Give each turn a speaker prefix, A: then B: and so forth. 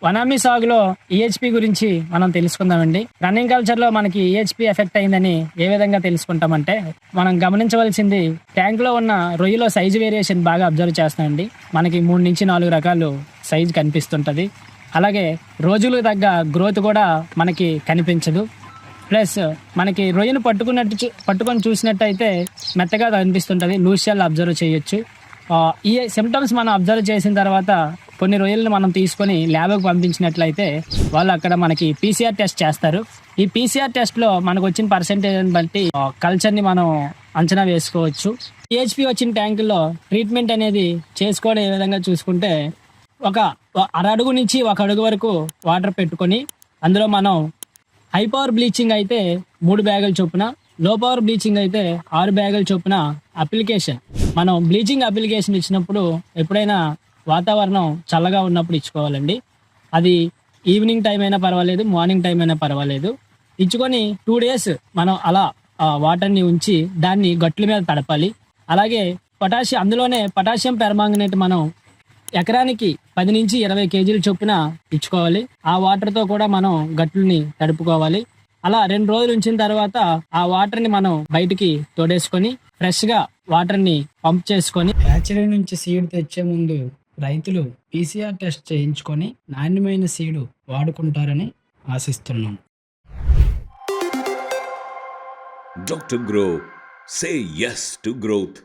A: Vannamei సాగులో EHP గురించి మనం తెలుసుకుందామండి. రన్నింగ్ కల్చర్ లో మనకి ఈహెచ్పి ఎఫెక్ట్ అయిందని ఏ విధంగా తెలుసుకుంటామంటే, మనం గమనించవలసింది ట్యాంక్ లో ఉన్న రొయ్యలో సైజు వేరియేషన్ బాగా అబ్జర్వ్ చేస్తామండి. మనకి 3 నుంచి 4 రకాలు సైజు కనిపిస్తుంటది. అలాగే రోజులకు తగ్గ గ్రోత్ కూడా మనకి కనిపించదు. ప్లస్ మనకి రొయ్యను పట్టుకొని చూసినట్టయితే మెత్తగా కనిపిస్తుంటది. లూజ్ షెల్ అబ్జర్వ్ చేయొచ్చు. ఈ సిమ్టమ్స్ మనం అబ్జర్వ్ చేసిన తర్వాత కొన్ని రొయ్యలను మనం తీసుకొని ల్యాబ్కి పంపించినట్లయితే వాళ్ళు అక్కడ మనకి పీసీఆర్ టెస్ట్ చేస్తారు. ఈ పీసీఆర్ టెస్ట్లో మనకు వచ్చిన పర్సెంటేజ్ని బట్టి కల్చర్ని మనం అంచనా వేసుకోవచ్చు. పిహెచ్పి వచ్చిన ట్యాంకుల్లో ట్రీట్మెంట్ అనేది చేసుకోవడం ఏ విధంగా చూసుకుంటే, ఒక అడుగు నుంచి 1 అడుగు వరకు వాటర్ పెట్టుకొని అందులో మనం హై పవర్ బ్లీచింగ్ అయితే 3 బ్యాగుల చొప్పున, లో పవర్ బ్లీచింగ్ అయితే 6 బ్యాగుల చొప్పున మనం బ్లీచింగ్ అప్లికేషన్ ఇచ్చినప్పుడు ఎప్పుడైనా వాతావరణం చల్లగా ఉన్నప్పుడు ఇచ్చుకోవాలండి. అది ఈవినింగ్ టైం అయినా పర్వాలేదు, మార్నింగ్ టైం అయినా పర్వాలేదు. ఇచ్చుకొని 2 days మనం అలా వాటర్ని ఉంచి దాన్ని గట్ల మీద తడపాలి. అలాగే అందులోనే పొటాషియం పెర్మాంగనేట్ మనం ఎకరానికి 10 నుంచి 20 kg చొప్పున ఇచ్చుకోవాలి. ఆ వాటర్తో కూడా మనం గట్లని తడుపుకోవాలి. అలా 2 రోజులు ఉంచిన తర్వాత ఆ వాటర్ని మనం బయటికి తోడేసుకొని ఫ్రెష్గా వాటర్ని పంప్ చేసుకొని, హ్యాచరీ నుంచి సీడ్ తెచ్చే ముందు రైతులు పీసీఆర్ టెస్ట్ చేయించుకొని నాణ్యమైన సీడు వాడుకుంటారని ఆశిస్తున్నాం.
B: Dr. Grow, say yes to growth.